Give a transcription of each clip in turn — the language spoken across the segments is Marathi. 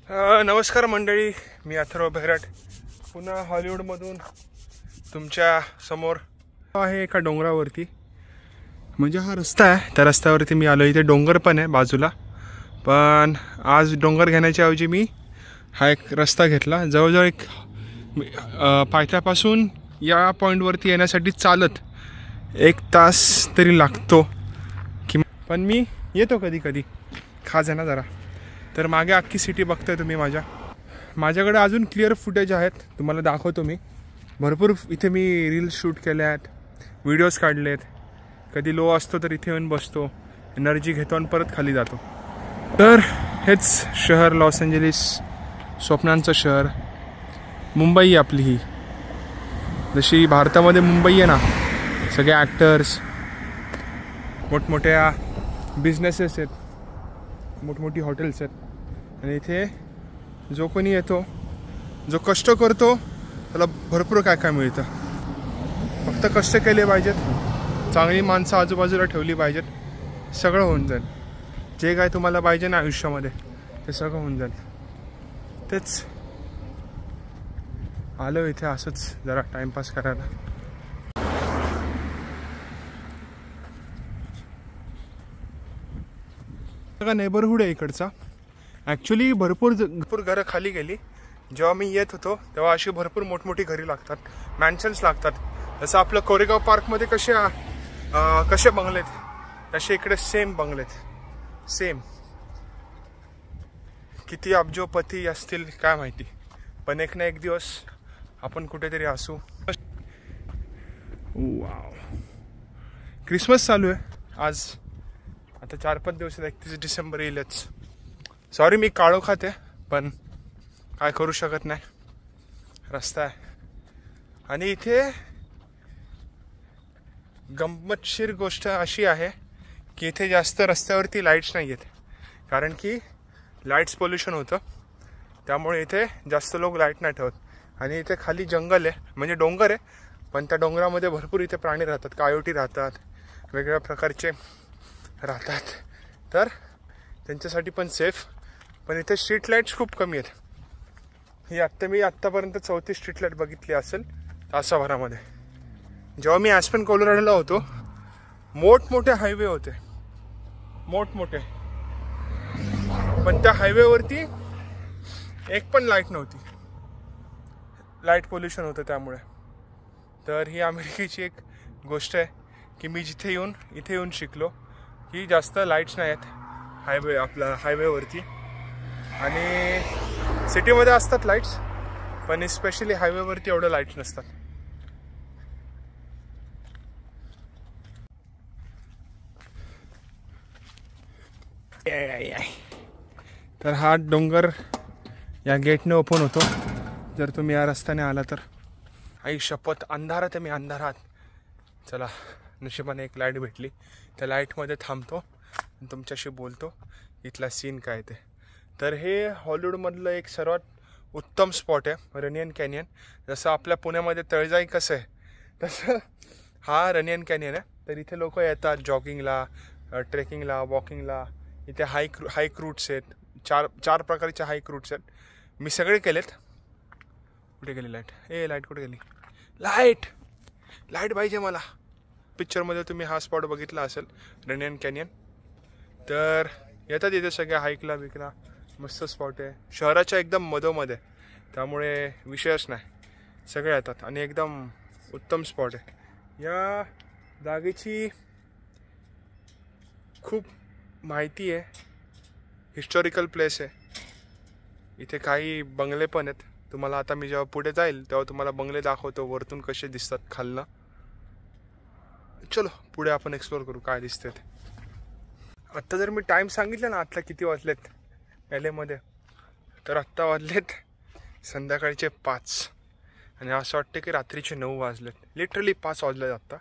नमस्कार मंडळी, मी अथर्व बहिराट पुन्हा हॉलिवूडमधून तुमच्या समोर आहे एका डोंगरावरती. म्हणजे हा रस्ता आहे, त्या रस्त्यावरती मी आलो. इथे डोंगर पण आहे बाजूला, पण आज डोंगर घेण्याच्या ऐवजी मी हा एक रस्ता घेतला. जवळजवळ एक पायथ्यापासून या पॉईंटवरती येण्यासाठी चालत 1 तास तरी लागतो की, पण मी येतो कधी कधी. खास आहे ना जरा. तर मागे अख्खी सिटी बघताय तुम्ही. माझ्याकडे अजून क्लिअर फुटेज आहेत, तुम्हाला दाखवतो मी. भरपूर इथे मी रील्स शूट केल्या आहेत, व्हिडिओज काढलेत. कधी लो असतो तर इथे येऊन बसतो, एनर्जी घेतो आणि परत खाली जातो. तर हेच शहर लॉस एंजेलिस, स्वप्नांचं शहर. मुंबई आपली ही, जशी भारतामध्ये मुंबई आहे ना. सगळे ॲक्टर्स, मोठमोठ्या बिझनेसेस आहेत, मोठमोठी हॉटेल्स आहेत. आणि इथे जो कोणी येतो, जो कष्ट करतो, त्याला भरपूर काय काय मिळतं. फक्त कष्ट केले पाहिजेत, चांगली माणसं आजूबाजूला ठेवली पाहिजेत, सगळं होऊन जाईल. जे काय तुम्हाला पाहिजे ना आयुष्यामध्ये ते सगळं होऊन जाईल. तेच आलो इथे असंच जरा टाईमपास करायला. सगळा नेबरहूड आहे इकडचा. ॲक्च्युली भरपूर घरं खाली गेली. जेव्हा मी येत होतो तेव्हा अशी भरपूर मोठमोठी घरी लागतात, मॅन्शन्स लागतात. जसं आपलं कोरेगाव पार्कमध्ये कसे बंगलेत, तसे इकडे सेम बंगलेत. सेम. किती अब्जोपती असतील काय माहिती, पण एक ना एक दिवस आपण कुठेतरी असू. वाव, क्रिसमस चालू आहे आज. आता 4-5 दिवसात 31 डिसेंबर येईलच. सॉरी मी काळो खाते, पण काय करू शकत नाही, रस्ता आहे. आणि इथे गंमतशीर गोष्ट अशी आहे की इथे जास्त रस्त्यावरती लाईट्स नाही आहेत, कारण की लाईट्स पोल्युशन होतं. त्यामुळे इथे जास्त लोक लाईट नाही ठेवत. आणि इथे खाली जंगल आहे, म्हणजे डोंगर आहे, पण त्या डोंगरामध्ये भरपूर इथे प्राणी राहतात. कायोटी राहतात, वेगवेगळ्या प्रकारचे राहतात, तर त्यांच्यासाठी पण सेफ. पण इथे स्ट्रीट लाईट्स खूप कमी आहेत. मी आत्तापर्यंत 34 स्ट्रीट लाईट बघितली असेल तासाभरामध्ये. जेव्हा मी ॲस्पेन कोलोराडोला होतो, मोठमोठे हायवे होते, मोठमोठे, पण त्या हायवेवरती एक पण लाईट नव्हती. लाईट पोल्युशन होतं त्यामुळे. तर ही अमेरिकेची एक गोष्ट आहे की मी इथे येऊन शिकलो की जास्त लाईट्स नाही आहेत हायवेवरती. आणि सिटीमध्ये असतात लाईट्स, पण स्पेशली हायवेवरती एवढं लाईट्स नसतात. तर हा डोंगर या गेटने ओपन होतो जर तुम्ही या रस्त्याने आला तर. आई शपथ, अंधारात आहे मी, अंधारात. चला, नशिबाने एक लाईट भेटली. त्या लाईटमध्ये थांबतो आणि तुमच्याशी बोलतो इथला सीन काय ते. तर हे हॉलिवूडमधलं एक सर्वात उत्तम स्पॉट आहे, रनियन कॅनियन. जसं आपल्या पुण्यामध्ये तळजाई कसं आहे, तसं हा रनियन कॅनियन आहे. तर इथे लोक येतात जॉगिंगला, ट्रेकिंगला, वॉकिंगला. इथे हाईक रूट्स आहेत, चार प्रकारचे हाईक रूट्स आहेत. मी सगळे केलेत. कुठे गेली लाईट? लाईट कुठे गेली? लाईट पाहिजे मला. पिक्चरमध्ये तुम्ही हा स्पॉट बघितला असेल, रनियन कॅनियन. तर येतात इथे सगळे हाईकला बिकला. मस्त स्पॉट आहे, शहराच्या एकदम मधोमध्ये, त्यामुळे विषयच नाही. सगळे येतात आणि एकदम उत्तम स्पॉट आहे. या जागेची खूप माहिती आहे, हिस्टॉरिकल प्लेस आहे. इथे काही बंगले पण आहेत. तुम्हाला आता मी जेव्हा पुढे जाईल तेव्हा तुम्हाला बंगले दाखवतो वरतून कसे दिसतात खालनं. चलो पुढे आपण एक्सप्लोर करू काय दिसते ते. आत्ता जर मी टाईम सांगितलं ना, आत्ता किती वाजलेत LA मध्ये, तर आत्ता वाजलेत संध्याकाळचे 5 आणि असं वाटतं की रात्रीचे 9 वाजलेत. लिटरली 5 वाजलेत आत्ता.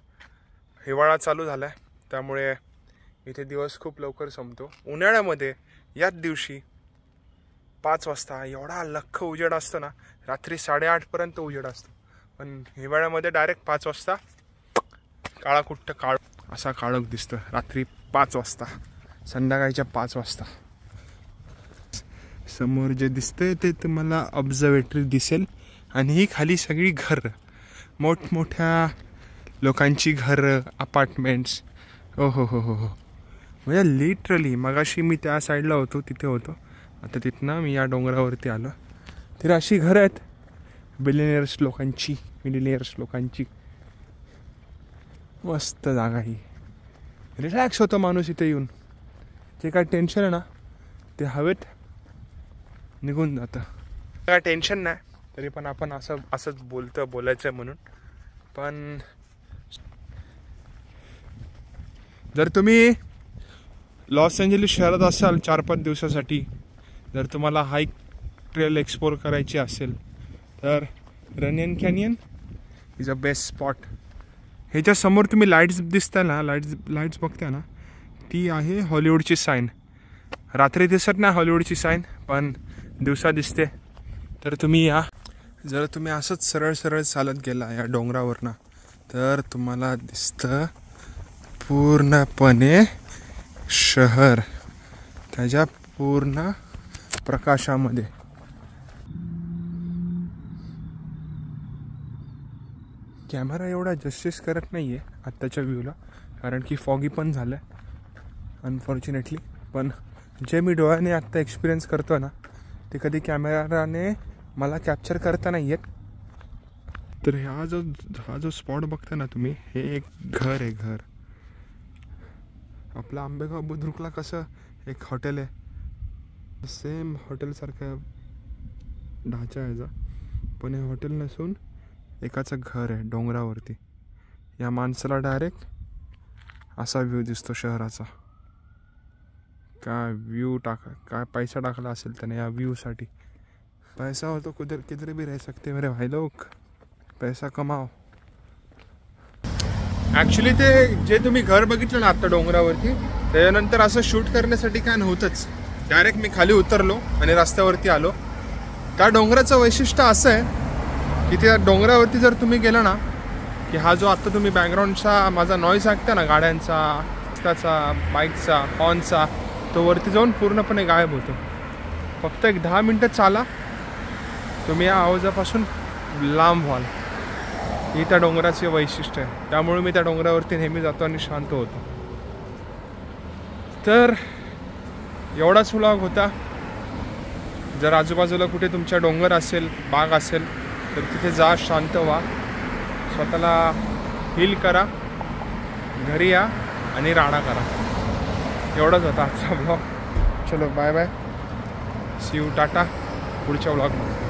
हिवाळा चालू झाला आहे, त्यामुळे इथे दिवस खूप लवकर संपतो. उन्हाळ्यामध्ये याच दिवशी 5 वाजता एवढा लख्ख उजेड असतो ना, रात्री 8:30पर्यंत उजेड असतो. पण हिवाळ्यामध्ये डायरेक्ट 5 वाजता काळाकुट्ट असा काळोख दिसतो. रात्री 5 वाजता, संध्याकाळच्या 5 वाजता. समोर जे दिसतंय ते तुम्हाला ऑब्झर्वेटरी दिसेल आणि ही खाली सगळी घरं, मोठमोठ्या लोकांची घरं, अपार्टमेंट्स. हो हो हो हो हो, म्हणजे लिटरली मगाशी मी त्या साईडला होतो, तिथे होतो, आता तिथनं मी या डोंगरावरती आलो. तर अशी घरं आहेत बिलियनियर्स लोकांची, मिलियनियर्स लोकांची. मस्त जागा ही, रिलॅक्स होतो माणूस इथे येऊन. जे काय टेन्शन आहे ना ते हवेत निघून जातं. काय टेन्शन नाही, तरी पण आपण असंच बोलायचं म्हणून. पण जर तुम्ही लॉस एंजेलिस शहरात असाल 4-5 दिवसासाठी, जर तुम्हाला हाईक ट्रेल एक्सप्लोर करायची असेल तर Runyon Canyon is a best spot. ह्याच्या समोर तुम्ही लाईट्स दिसता ना, लाईट्स बघता ना, ती आहे हॉलिवूडची साईन. रात्री दिसत नाही हॉलिवूडची साईन, पण दिवसा दिसते. तर तुम्ही या, जर तुम्ही असंच सरळ सरळ चालत गेला या डोंगरावरनं तर तुम्हाला दिसतं पूर्णपणे शहर त्याच्या पूर्ण प्रकाशामध्ये. कॅमेरा एवढा जस्टिस करत नाही आहे आत्ताच्या व्ह्यूला, कारण की फॉगी पण झालं आहे अनफॉर्च्युनेटली. पण जे मी डोळ्याने आत्ता एक्सपिरियन्स करतो ना ते कधी कॅमेराने मला कॅप्चर करता नाही येत. तर हा जो स्पॉट बघता ना तुम्ही, हे एक घर आहे. घर आपलं आंबेगाव बुद्रुकला कसं एक हॉटेल आहे, सेम हॉटेलसारखा ढाचा आहे, पण हे हॉटेल नसून एकाचं घर आहे डोंगरावरती. या माणसाला डायरेक्ट असा व्ह्यू दिसतो शहराचा. काय व्ह्यू काय पैसा टाकला असेल त्याने या व्ह्यूसाठी. पैसा हो तो किधर भी रह सकते मेरे भाई लोग, पैसा कमाओ. ॲक्च्युली ते जे तुम्ही घर बघितलं ना आत्ता डोंगरावरती, त्याच्यानंतर असं शूट करण्यासाठी काय नव्हतंच. डायरेक्ट मी खाली उतरलो आणि रस्त्यावरती आलो. त्या डोंगराचं वैशिष्ट्य असं आहे की त्या डोंगरावरती जर तुम्ही गेला ना की हा जो आत्ता तुम्ही बॅकग्राऊंडचा माझा नॉईज ऐकता ना, गाड्यांचा, रस्त्याचा, बाईकचा, हॉर्नचा, तो वरती जाऊन पूर्णपणे गायब होतो. फक्त एक 10 मिनटं चाला, तुम्ही या आवाजापासून लांब व्हाल. ही त्या डोंगराचे वैशिष्ट्य आहे. त्यामुळे मी त्या डोंगरावरती नेहमी जातो आणि शांत होतो. तर एवढाच व्लॉग होता. जर आजूबाजूला कुठे तुमच्या डोंगर असेल, बाग असेल, तर तिथे जा, शांत व्हा, स्वतःला हील करा, घरी या आणि राडा करा. एवढंच होता आजचा व्लॉग. चलो bye bye, see you, tata, पुढच्या व्लॉगमध्ये.